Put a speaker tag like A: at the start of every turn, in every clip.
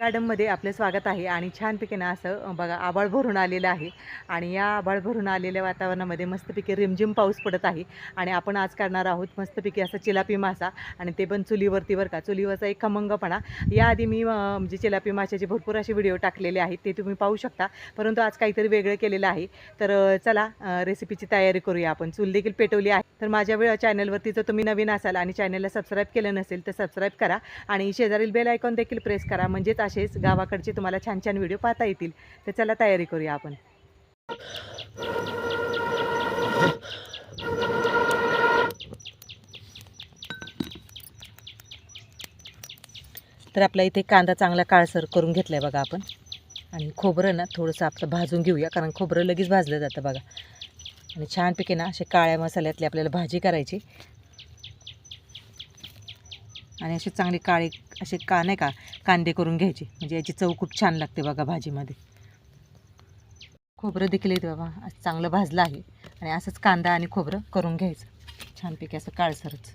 A: गार्डनमध्ये आपले स्वागत आहे आणि छानपैकी ना असं बघा आभाळ भरून आलेलं आहे आणि या आभाळ भरून आलेल्या वातावरणामध्ये मस्तपैकी रिमझिम पाऊस पडत आहे आणि आपण आज करणार आहोत मस्तपैकी असा चिलापी मासा आणि ते पण चुलीवरती बरं का. चुलीवरचा एक खमंगपणा. याआधी मी म्हणजे चिलापी माशाचे भरपूर असे व्हिडिओ टाकलेले आहेत, ते तुम्ही पाहू शकता. परंतु आज काहीतरी वेगळं केलेलं आहे. तर चला रेसिपीची तयारी करूया. आपण चूल देखील पेटवली आहे. तर माझ्या चॅनलवरती जर तुम्ही नवीन असाल आणि चॅनलला सबस्क्राईब केलं नसेल तर सबस्क्राईब करा आणि शेजारील बेल आयकॉन देखील प्रेस करा, म्हणजेच असेच गावाकडचे तुम्हाला छान छान व्हिडिओ पाहता येतील. तर चला तयारी करूया आपण. तर आपल्या इथे कांदा चांगला काळसर करून घेतलाय बघा आपण आणि खोबरं ना थोडंसं आपलं भाजून घेऊया, कारण खोबरं लगेच भाजलं जातं बघा. आणि छानपैकी ना असे काळ्या मसाल्यातली आपल्याला भाजी करायची आणि असे चांगले काळे असे नाही का कांदे करून घ्यायचे, म्हणजे याची चव खूप छान लागते बघा भाजीमध्ये. खोबरं देखील येते बाबा चांगलं भाजलं आहे आणि असंच कांदा आणि खोबरं करून घ्यायचं छानपैकी असं काळसरच.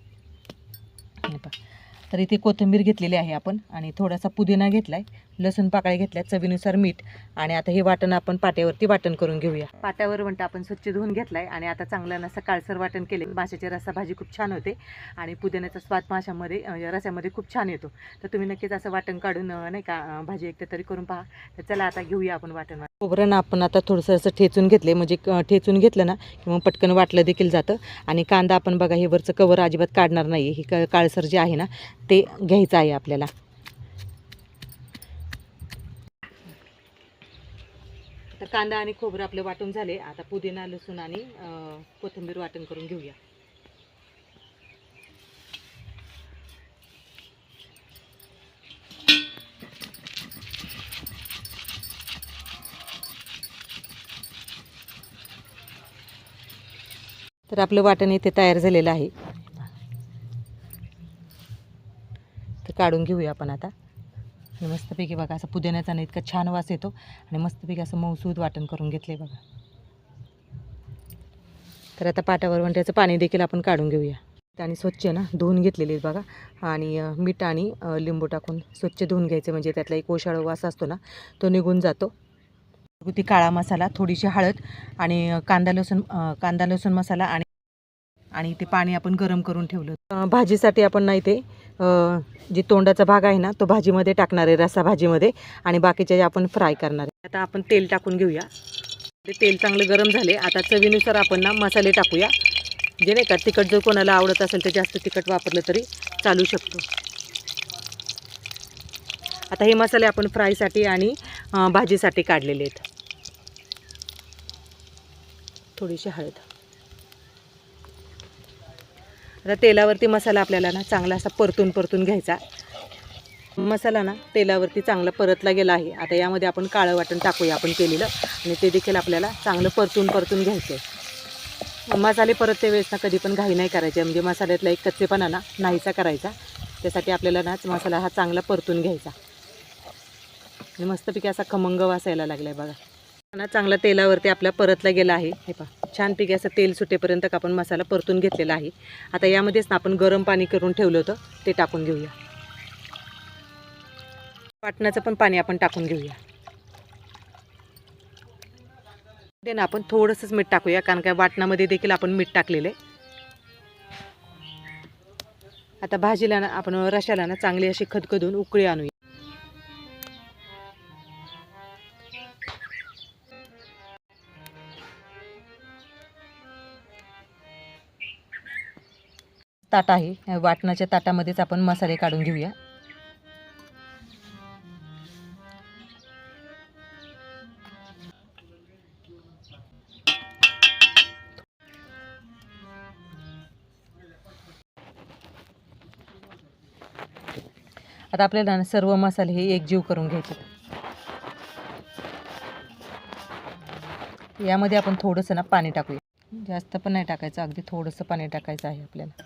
A: तर इथे कोथिंबीर घेतलेली आहे आपण आणि थोडासा पुदिना घेतला आहे, लसूण पाकळ्या घेतल्या, चवीनुसार मीठ. आणि आता हे वाटण आपण पाट्यावरती वाटण करून घेऊया. पाट्यावर म्हणता आपण स्वच्छ धुवून घेतलाय आणि आता चांगलं असं काळसर वाटण केले. माशाची रस्सा भाजी खूप छान होते आणि पुदिन्याचा स्वाद माशामध्ये रस्स्यामध्ये खूप छान येतो. तर तुम्ही नक्कीच असं वाटण काढून नाही का भाजी एकदा तरी करून पहा. तर चला आता घेऊया आपण वाटण. खोबरं ना आपण आता थोडंसं असं ठेचून घेतले, म्हणजे ठेचून घेतलं ना किंवा पटकन वाटलं देखील जातं. आणि कांदा आपण बघा हे वरचं कवर अजिबात काढणार नाही, हे काळसर जे आहे ना ते घ्यायचं आहे आपल्याला. तर कांदा आणि खोबरं आपलं वाटून झाले. आता पुदिना, लसूण आणि कोथिंबीर वाटण करून घेऊया. तर आपलं वाटण इथे तयार झालेलं आहे, तर काढून घेऊया आपण आता. मस्तपैकी बघा असं पुदिन्याचा ना इतका छान वास येतो आणि मस्तपैकी असं मऊसूद वाटण करून घेतले बघा. तर आता पाटावर त्याचं पाणी देखील आपण काढून घेऊया आणि स्वच्छ ना धुवून घेतलेली बघा. आणि मीठ आणि लिंबू टाकून स्वच्छ धुवून घ्यायचं, म्हणजे त्यातला एक ओशाळ वास असतो ना तो निघून जातो. ती काळा मसाला, थोडीशी हळद आणि कांदा लसूण मसाला आणि आणि ते पाणी आपण गरम करून ठेवलं. भाजीसाठी आपण ना इथे जी तोंडाचा भाग आहे ना तो भाजीमध्ये टाकणार आहे, रस्सा भाजीमध्ये, आणि बाकीचे आपण फ्राय करणार आहे. आता आपण तेल टाकून घेऊया. ते तेल चांगलं गरम झाले. आता चवीनुसार आपण ना मसाले टाकूया, जे नाही का तिखट जर कोणाला आवडत असेल तर जास्त तिखट वापरलं तरी चालू शकतो. आता हे मसाले आपण फ्रायसाठी आणि भाजीसाठी काढलेले आहेत. थोडीशी हळद. आता तेलावरती मसाला आपल्याला ना चांगला असा परतून घ्यायचा. मसाला ना तेलावरती चांगला परतला गेला आहे. आता यामध्ये आपण काळं वाटण टाकूया आपण केलेलं, आणि ते देखील आपल्याला चांगलं परतून घ्यायचं आहे. मसाले परतते वेळेस ना कधी पण घाई नाही करायचे, म्हणजे मसाल्यातला एक कच्चेपणा ना नाहीसा करायचा. त्यासाठी आपल्याला ना मसाला हा चांगला परतून घ्यायचा आणि मस्तपैकी असा खमंग वासायला लागलाय बघा ना. चांगला तेलावरती आपला परतला गेला आहे. हे पहा छानपैकी असं तेल सुटेपर्यंत आपण मसाला परतून घेतलेला आहे. आता यामध्येच ना आपण गरम पाणी करून ठेवलं होतं ते टाकून घेऊया. वाटणाचं पण पाणी आपण टाकून घेऊया. ते ना आपण थोडंसंच मीठ टाकूया, कारण काय वाटणामध्ये देखील आपण मीठ टाकलेलं आहे. आता भाजीला ना आपण रशाला ना चांगली अशी खदखदून उकळी आणूया. ताट आहे, वाटणाच्या ताटामध्येच आपण मसाले काढून घेऊया. आता आपल्याला सर्व मसाले हे एकजीव करून घ्यायचे. यामध्ये आपण थोडंसं ना पाणी टाकूया, जास्त पण नाही टाकायचं, अगदी थोडंसं पाणी टाकायचं आहे आपल्याला.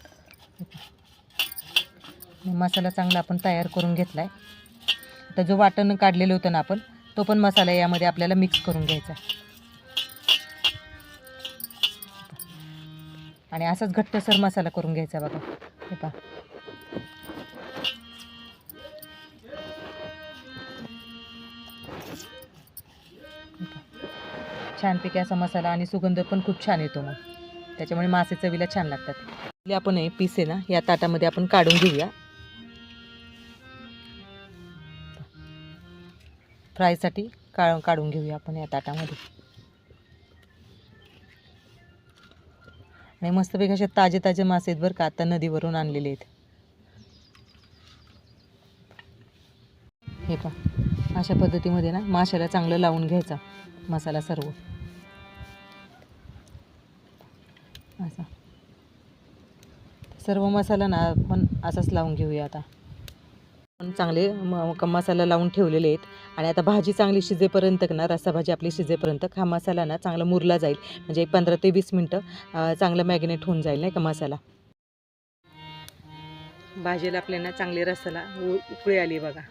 A: मसाला चांगला आपण तयार करून घेतला आहे. आता जो वाटण काढलेलं होतं ना आपण, तो पण मसाला यामध्ये आपल्याला मिक्स करून घ्यायचा आणि असाच घट्टसर मसाला करून घ्यायचा बघा. हे पहा छानपैकी असा मसाला आणि सुगंध पण खूप छान येतो मग, त्याच्यामुळे मासे चवीला छान लागतात. आपण हे पीस आहे ना या ताटामध्ये आपण काढून घेऊया. फ्रायसाठी काढून घेऊया आपण या ताटामध्ये. आणि मस्तपैकी असे ताजे ताजे मासे आहेत बरं का, आता नदीवरून आणलेले आहेत. हे पहा, अशा पद्धतीमध्ये ना माशाला चांगलं लावून घ्यायचा मसाला सर्व असा. सर्व मसाला ना आपण असाच लावून घेऊया. आता आपण चांगले मसाला लावून ठेवलेले आहेत. आणि आता भाजी चांगली शिजेपर्यंत ना, रस्सा भाजी आपली शिजेपर्यंत हा मसाला ना चांगला मुरला जाईल. म्हणजे 15 ते 20 मिनटं चांगलं मॅगिनेट होऊन जाईल नाही का मसाला. भाजीला आपल्याला चांगली रस्साला उकळी आली बघा.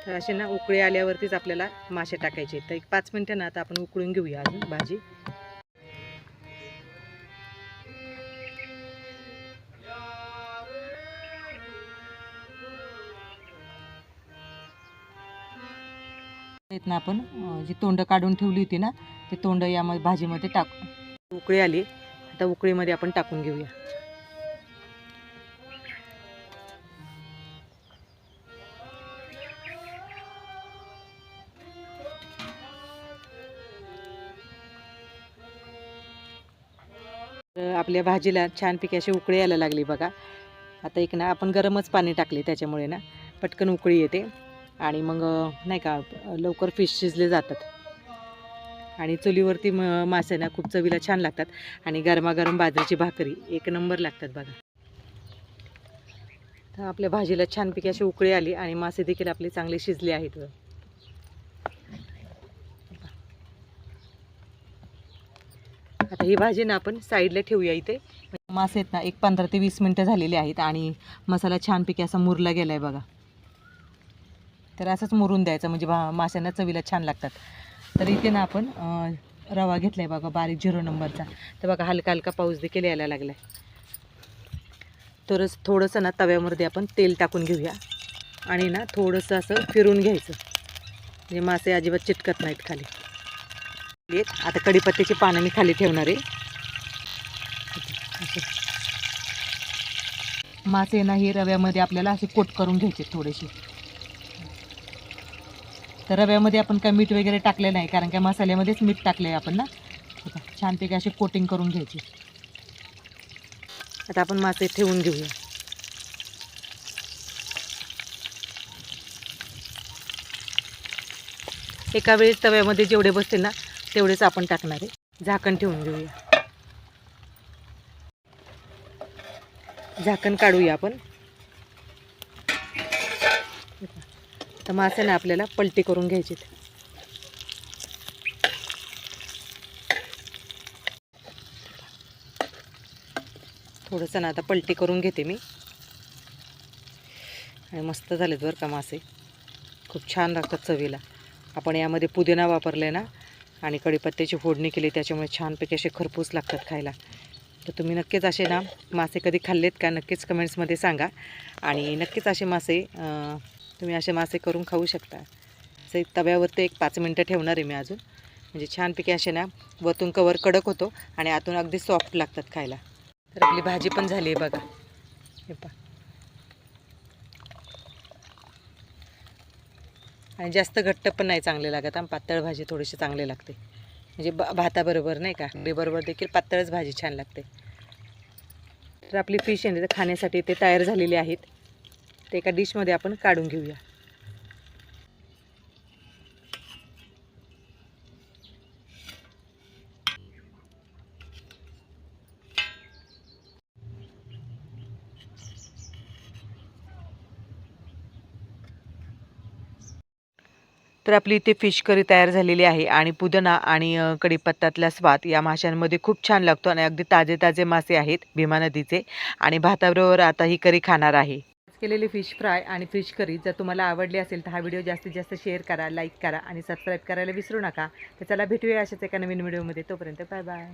A: तर असे ना उकळी आल्यावरतीच आपल्याला मासे टाकायचे. तर एक 5 मिनटं ना आता आपण उकळून घेऊया अजून भाजी. ना आपण जी तोंड काढून ठेवली होती ना, ते तोंड यामध्ये भाजीमध्ये उकळी आली. आता उकळीमध्ये आपण टाकून घेऊया. आपल्या भाजीला छानपैकी अशी उकळी यायला लागली बघा. आता एक ना आपण गरमच पाणी टाकले, त्याच्यामुळे ना पटकन उकळी येते आणि मग नाही का लवकर फिश शिजले जातात. आणि चुलीवरती मासे ना खूप चवीला छान लागतात. आणि गरमागरम बाजरीची भाकरी एक नंबर लागतात बघा. तर आपल्या भाजीला छानपैकी अशी उकळी आली आणि मासे देखील आपले चांगले शिजले आहेत. आता ही भाजी ना आपण साईडला ठेवूया. इथे मासे आहेत ना एक 15 ते 20 मिनटं झालेले आहेत आणि मसाला छानपैकी असा मुरला गेला आहे बघा. तर असंच मुरून द्यायचं म्हणजे माशांना चवीला छान लागतात. तर इथे ना आपण रवा घेतला आहे बघा, बारीक 0 नंबरचा. तर बघा हलका हलका पाऊस देखील यायला लागला आहे. तरच थोडंसं ना तव्यामध्ये आपण तेल टाकून घेऊया आणि ना थोडंसं असं फिरून घ्यायचं म्हणजे मासे अजिबात चिटकत नाहीत खाली. आता कढीपत्त्याची पानं मी खाली ठेवणार आहे. मासे ना हे रव्यामध्ये आपल्याला असे कोट करून घ्यायचे थोडेसे. तर रव्यामध्ये आपण काय मीठ वगैरे टाकले नाही, कारण काय मसाल्यामध्येच मीठ टाकले आपण ना. छानपैकी असे कोटिंग करून घ्यायचे. आता आपण मासे ठेवून घेऊया. एका वेळेस तव्यामध्ये जेवढे बसतील ना तेवढेच आपण टाकणार आहे. झाकण ठेवून घेऊया. झाकण काढूया आपण. तर मासे ना आपल्याला पलटी करून घ्यायचे. थोडंसं ना आता पलटी करून घेते मी. आणि मस्त झालेत बरं का मासे, खूप छान लागतात चवीला. आपण यामध्ये पुदिना वापरले ना आणि कढीपत्त्याची फोडणी केली, त्याच्यामुळे छानपैकी असे खरपूस लागतात खायला. तर तुम्ही नक्कीच असे ना मासे कधी खाल्लेत का नक्कीच कमेंट्समध्ये सांगा. आणि नक्कीच असे मासे तुम्ही असे मासे करून खाऊ शकता. असे तव्यावरती एक 5 मिनटं ठेवणार आहे मी अजून, म्हणजे छानपैकी असे ना वरतून कवर कडक होतो आणि आतून अगदी सॉफ्ट लागतात खायला. तर आपली भाजी पण झाली आहे बघा. हे पहा. आणि जास्त घट्ट पण नाही चांगले लागत. आणि पातळ भाजी थोडीशी चांगली लागते, म्हणजे भाताबरोबर नाही का, बरोबर देखील पातळच भाजी छान लागते. तर आपली फिश आहे तर खाण्यासाठी ते तयार झालेले आहेत. ते एका डिशमध्ये आपण काढून घेऊया. तर आपली इथे फिश करी तयार झालेली आहे. आणि पुदिना आणि कढीपत्त्यातला स्वाद या माशांमध्ये खूप छान लागतो. आणि अगदी ताजे ताजे मासे आहेत भीमा नदीचे. आणि भाताबरोबर आता ही करी खाणार आहे. केलेली फिश फ्राय आणि फिश करी जर तुम्हाला आवडली असेल तर हा व्हिडिओ जास्तीत जास्त शेअर करा, लाईक करा आणि सबस्क्राईब करायला विसरू नका. तर चला भेटूया अशाच एका नवीन व्हिडिओमध्ये. तोपर्यंत बाय बाय.